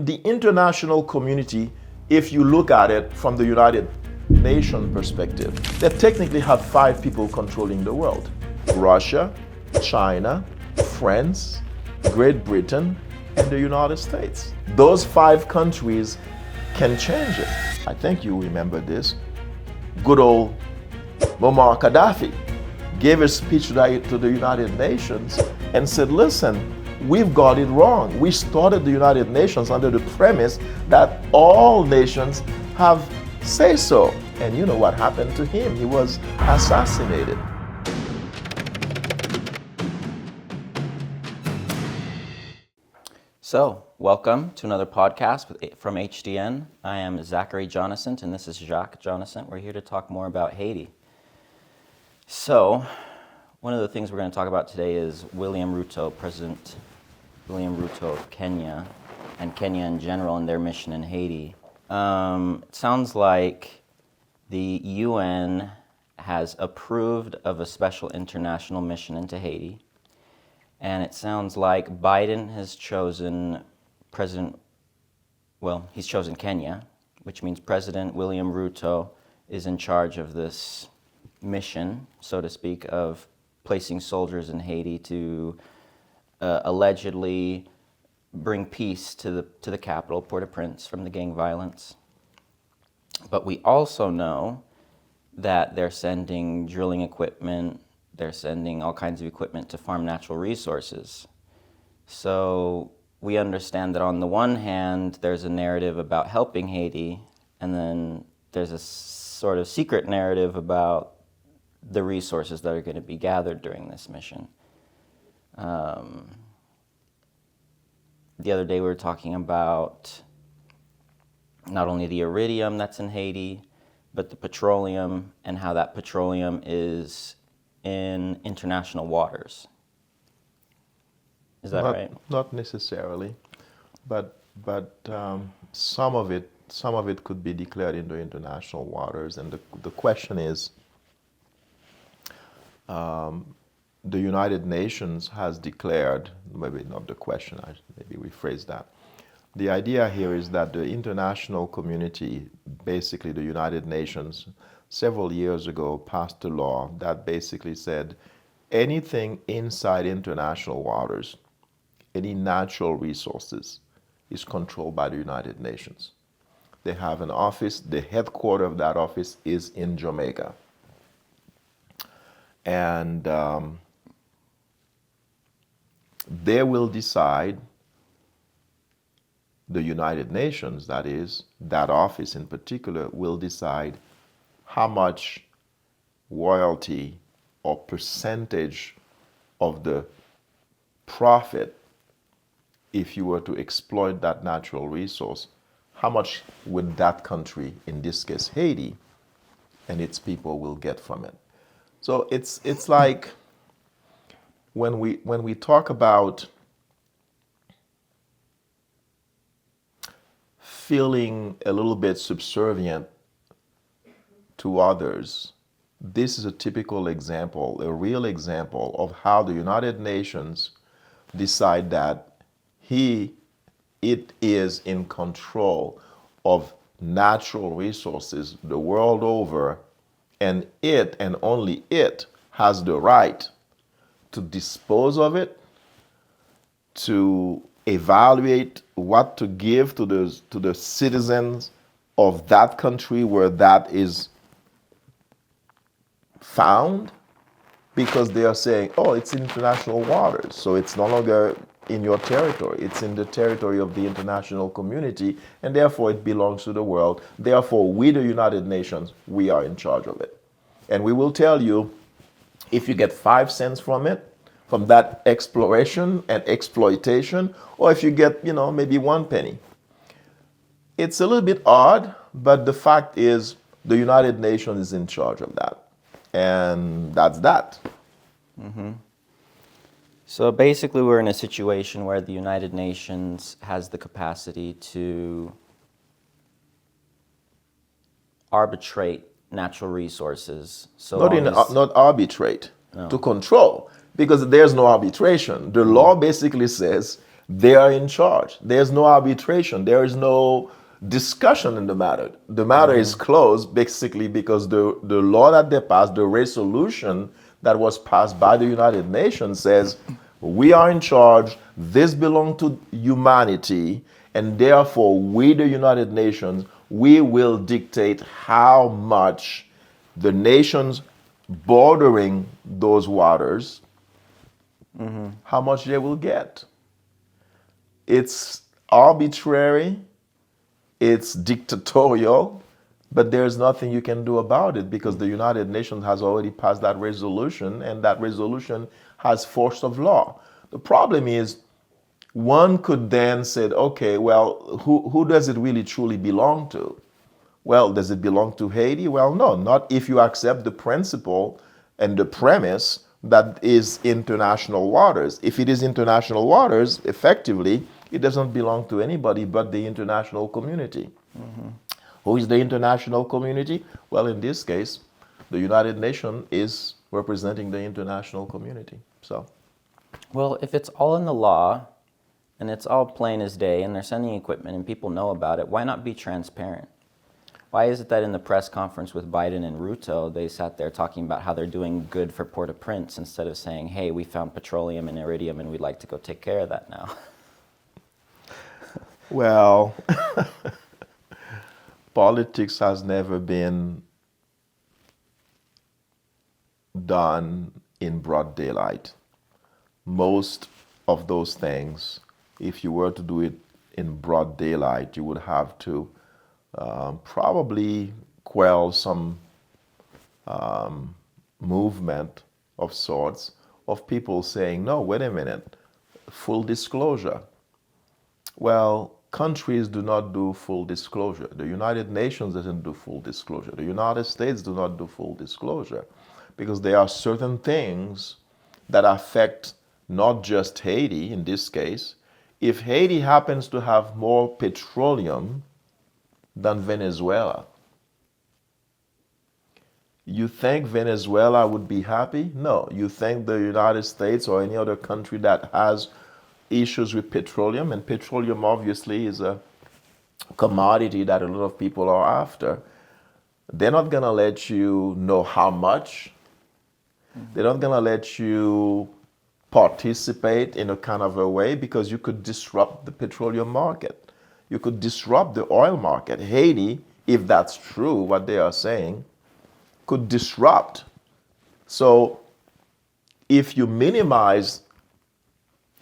the international community, if you look at it from the United Nations perspective, they technically have 5 people controlling the world: Russia, China, France, Great Britain, and the United States. Those 5 countries can change it. I think you remember this. Good old Muammar Gaddafi gave a speech to the United Nations and said, listen, we've got it wrong. We started the United Nations under the premise that all nations have say-so. And you know what happened to him? He was assassinated. So, welcome to another podcast from HDN. I am Zachary Jonasant, and this is Jacques Jonasant. We're here to talk more about Haiti. So, one of the things we're going to talk about today is President William Ruto of Kenya, and Kenya in general, and their mission in Haiti. It sounds like the UN has approved of a special international mission into Haiti. And it sounds like Biden has chosen he's chosen Kenya, which means President William Ruto is in charge of this mission, so to speak, of placing soldiers in Haiti to allegedly bring peace to the capital, Port-au-Prince, from the gang violence. But we also know that they're sending drilling equipment. They're sending all kinds of equipment to farm natural resources. So we understand that on the one hand, there's a narrative about helping Haiti, and then there's a sort of secret narrative about the resources that are going to be gathered during this mission. The other day we were talking about not only the iridium that's in Haiti, but the petroleum, and how that petroleum is in international waters. Is that right? Not necessarily, but some of it could be declared into international waters. And the question is, the United Nations has declared, maybe not the question, maybe rephrase that. The idea here is that the international community, basically the United Nations, several years ago passed a law that basically said anything inside international waters, any natural resources, is controlled by the United Nations. They have an office. The headquarters of that office is in Jamaica. And they will decide, the United Nations, that is, that office in particular, will decide how much royalty or percentage of the profit, if you were to exploit that natural resource, how much would that country, in this case Haiti, and its people will get from it. So it's like when we talk about feeling a little bit subservient to others, this is a typical example, a real example of how the United Nations decide that it is in control of natural resources the world over, and it, and only it, has the right to dispose of it, to evaluate what to give to the citizens of that country where that is found, because they are saying, oh, it's international waters, so it's no longer in your territory. It's in the territory of the international community, and therefore it belongs to the world. Therefore, we, the United Nations, we are in charge of it. And we will tell you, if you get 5 cents from it, from that exploration and exploitation, or if you get, maybe 1 penny. It's a little bit odd, but the fact is the United Nations is in charge of that. And that's that. Mm-hmm. So basically we're in a situation where the United Nations has the capacity to arbitrate natural resources. So not arbitrate, no. To control, because there's no arbitration. The law basically says They are in charge. There's no arbitration. There is no discussion in the matter. The matter is closed basically because the law that they passed, the resolution that was passed by the United Nations says we are in charge, this belongs to humanity, and therefore we, the United Nations, we will dictate how much the nations bordering those waters, how much they will get. It's arbitrary, it's dictatorial, but there's nothing you can do about it because the United Nations has already passed that resolution, and that resolution has force of law. The problem is, one could then say, okay, well, who does it really truly belong to? Well, does it belong to Haiti? Well, no, not if you accept the principle and the premise that is international waters. If it is international waters, effectively, it doesn't belong to anybody but the international community. Who is the international community? Well, in this case, the United Nations is representing the international community. So, Well, if it's all in the law and it's all plain as day and they're sending equipment and people know about it, why not be transparent? Why is it that in the press conference with Biden and Ruto, they sat there talking about how they're doing good for Port-au-Prince instead of saying, hey, we found petroleum and iridium and we'd like to go take care of that now? well, politics has never been done in broad daylight. Most of those things, if you were to do it in broad daylight, you would have to probably quell some movement of sorts of people saying, no, wait a minute, full disclosure. Well, countries do not do full disclosure. The United Nations doesn't do full disclosure. The United States do not do full disclosure because there are certain things that affect not just Haiti in this case. If Haiti happens to have more petroleum than Venezuela, you think Venezuela would be happy? No. You think the United States or any other country that has issues with petroleum, and petroleum obviously is a commodity that a lot of people are after, they're not going to let you know how much. They're not going to let you participate in a kind of a way because you could disrupt the petroleum market. You could disrupt the oil market. Haiti, if that's true, what they are saying, could disrupt. So if you minimize.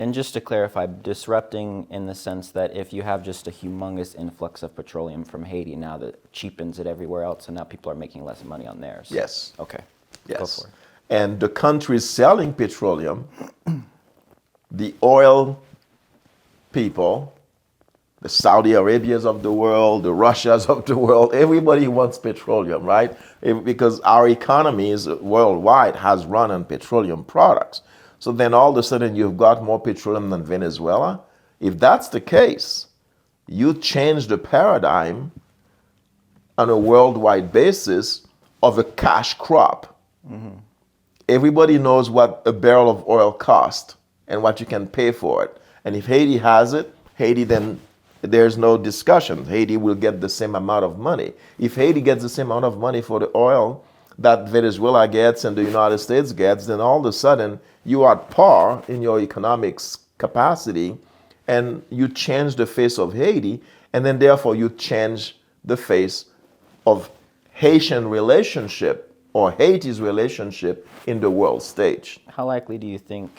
And just to clarify, disrupting in the sense that if you have just a humongous influx of petroleum from Haiti now that cheapens it everywhere else, and now people are making less money on theirs. Yes. Okay. Yes. Go for it. And the countries selling petroleum, the oil people, the Saudi Arabias of the world, the Russias of the world, everybody wants petroleum, right? Because our economies worldwide has run on petroleum products. So then all of a sudden you've got more petroleum than Venezuela. If that's the case, you change the paradigm on a worldwide basis of a cash crop. Everybody knows what a barrel of oil costs and what you can pay for it. And if Haiti has it, Haiti then, there's no discussion. Haiti will get the same amount of money. If Haiti gets the same amount of money for the oil that Venezuela gets and the United States gets, then all of a sudden you are at par in your economics capacity, and you change the face of Haiti, and then therefore you change the face of Haitian relationship or Haiti's relationship in the world stage. How likely do you think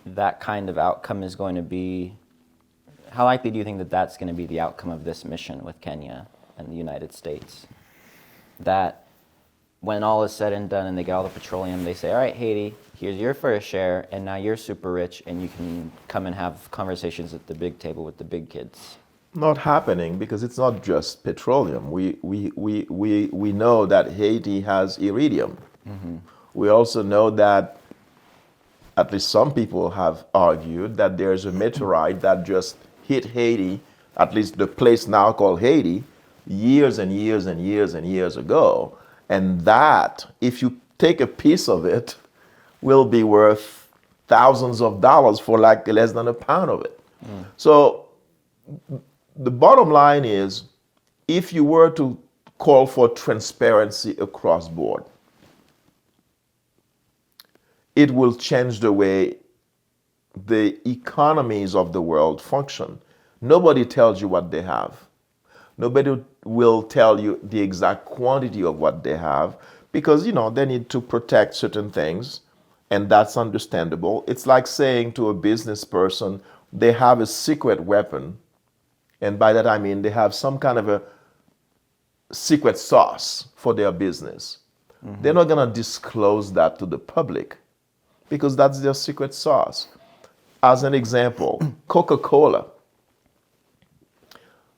that kind of outcome is going to be? How likely do you think that that's going to be the outcome of this mission with Kenya and the United States? That when all is said and done and they get all the petroleum, they say, all right, Haiti, here's your fair share, and now you're super rich, and you can come and have conversations at the big table with the big kids. Not happening because it's not just petroleum. We know that Haiti has iridium. We also know that at least some people have argued that there's a meteorite that just hit Haiti, at least the place now called Haiti, years and years and years and years ago. And that, if you take a piece of it, will be worth thousands of dollars for like less than a pound of it. So the bottom line is, if you were to call for transparency across board, it will change the way the economies of the world function. Nobody tells you what they have. Nobody will tell you the exact quantity of what they have because, they need to protect certain things, and that's understandable. It's like saying to a business person, they have a secret weapon, and by that I mean they have some kind of a secret sauce for their business. They're not going to disclose that to the public because that's their secret sauce. As an example, Coca-Cola.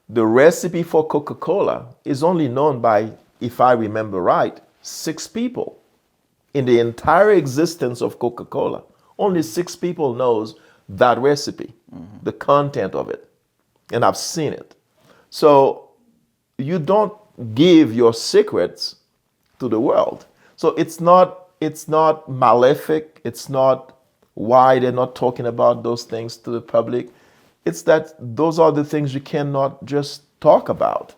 The recipe for Coca-Cola is only known by, if I remember right, 6 people. In the entire existence of Coca-Cola, only 6 people knows that recipe, the content of it. And I've seen it. So you don't give your secrets to the world. So it's not malefic. It's not why they're not talking about those things to the public. It's that those are the things you cannot just talk about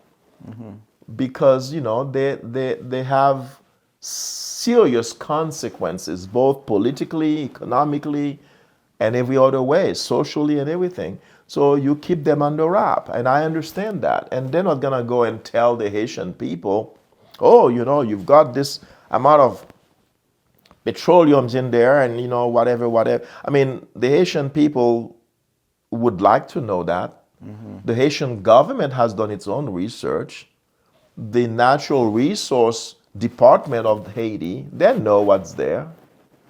because they have serious consequences, both politically, economically, and every other way, socially and everything. So you keep them under wrap, and I understand that. And they're not gonna go and tell the Haitian people, oh, you've got this amount of petroleums in there, and whatever. I mean, the Haitian people would like to know that. The Haitian government has done its own research. The Natural Resource Department of Haiti, they know what's there.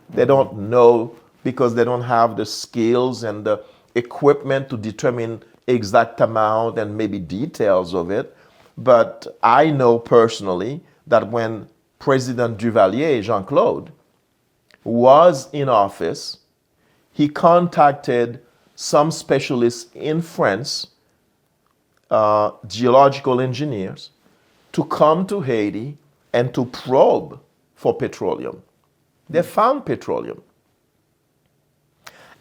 They don't know because they don't have the skills and the equipment to determine exact amount and maybe details of it. But I know personally that when President Duvalier, Jean-Claude, was in office, he contacted some specialists in France, geological engineers, to come to Haiti and to probe for petroleum. They found petroleum.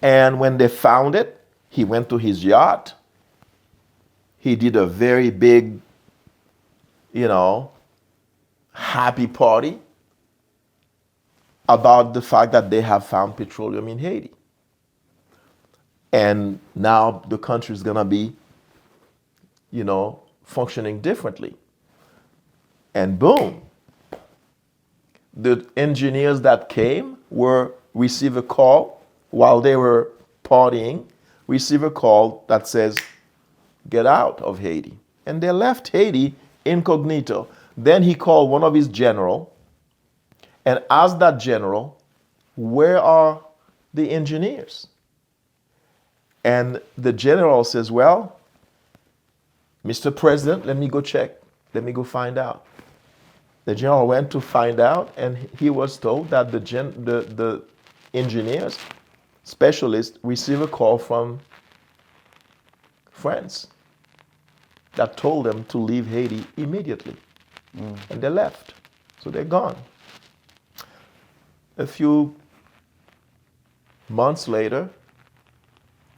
And when they found it, he went to his yacht. He did a very big, happy party about the fact that they have found petroleum in Haiti. And now the country is going to be, functioning differently. And boom, the engineers that came receive a call while they were partying, receive a call that says, get out of Haiti. And they left Haiti incognito. Then he called one of his generals and asked that general, where are the engineers? And the general says, well, Mr. President, let me go check. Let me go find out. The general went to find out, and he was told that the engineers, specialists, received a call from France that told them to leave Haiti immediately. And they left. So they're gone. A few months later,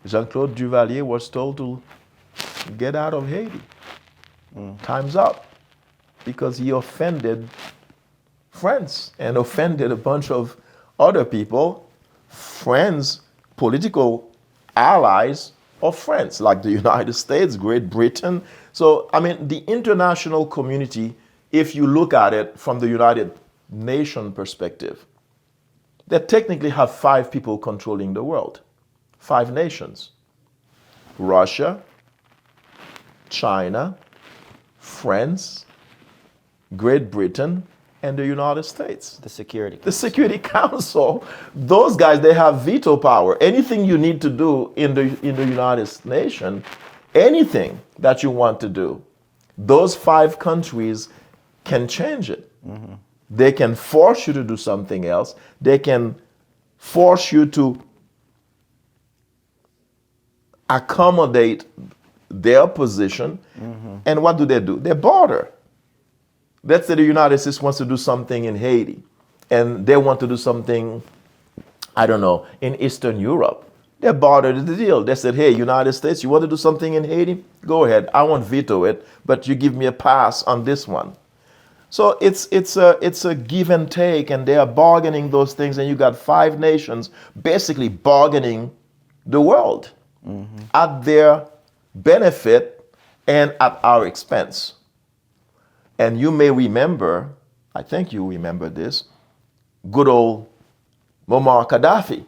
Jean-Claude Duvalier was told to get out of Haiti. Time's up. Because he offended France and offended a bunch of other people, friends, political allies of France, like the United States, Great Britain. So, the international community, if you look at it from the United Nations perspective, they technically have 5 people controlling the world. 5 nations. Russia, China, France, Great Britain, and the United States. The Security Council. The Security Council. Those guys, they have veto power. Anything you need to do in the United Nations, anything that you want to do, those 5 countries can change it. They can force you to do something else. They can force you to accommodate their position. And what do? They border. Let's say the United States wants to do something in Haiti, and they want to do something, I don't know, in Eastern Europe. They bartered the deal. They said, hey, United States, you want to do something in Haiti? Go ahead. I won't veto it, but you give me a pass on this one. So it's a give and take, and they are bargaining those things, and you got 5 nations basically bargaining the world at their benefit and at our expense. And you may remember, I think you remember this, good old Muammar Gaddafi.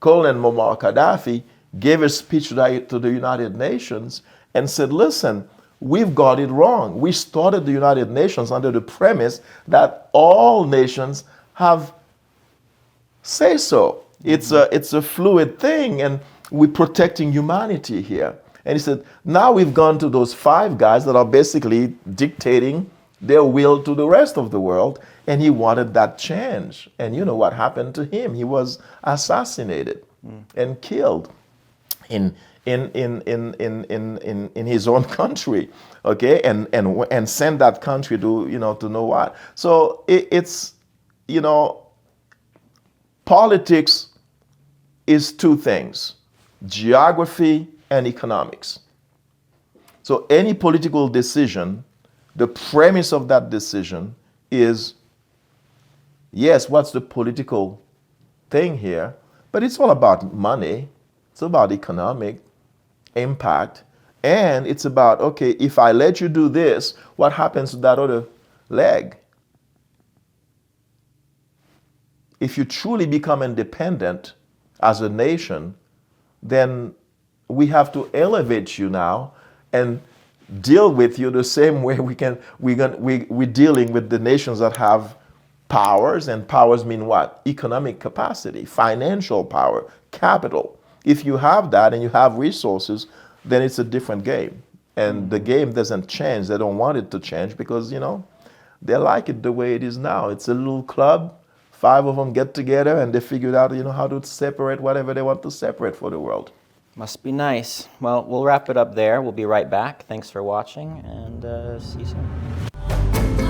Colonel Muammar Gaddafi gave a speech to the United Nations and said, listen, we've got it wrong. We started the United Nations under the premise that all nations have say so. It's a fluid thing, and we're protecting humanity here. And he said, now we've gone to those 5 guys that are basically dictating their will to the rest of the world, and he wanted that change. And you know what happened to him? He was assassinated and killed in his own country, okay, and send that country to to know what. So it's politics is 2 things: geography and economics. So any political decision, the premise of that decision is, yes, what's the political thing here? But it's all about money. It's about economic impact. And it's about, okay, if I let you do this, what happens to that other leg? If you truly become independent as a nation, then we have to elevate you now and deal with you the same way we're dealing with the nations that have powers. And powers mean what? Economic capacity, financial power, capital. If you have that and you have resources, then it's a different game. And the game doesn't change. They don't want it to change because, they like it the way it is now. It's a little club. 5 of them get together and they figured out, how to separate whatever they want to separate for the world. Must be nice. Well, we'll wrap it up there. We'll be right back. Thanks for watching, and see you soon.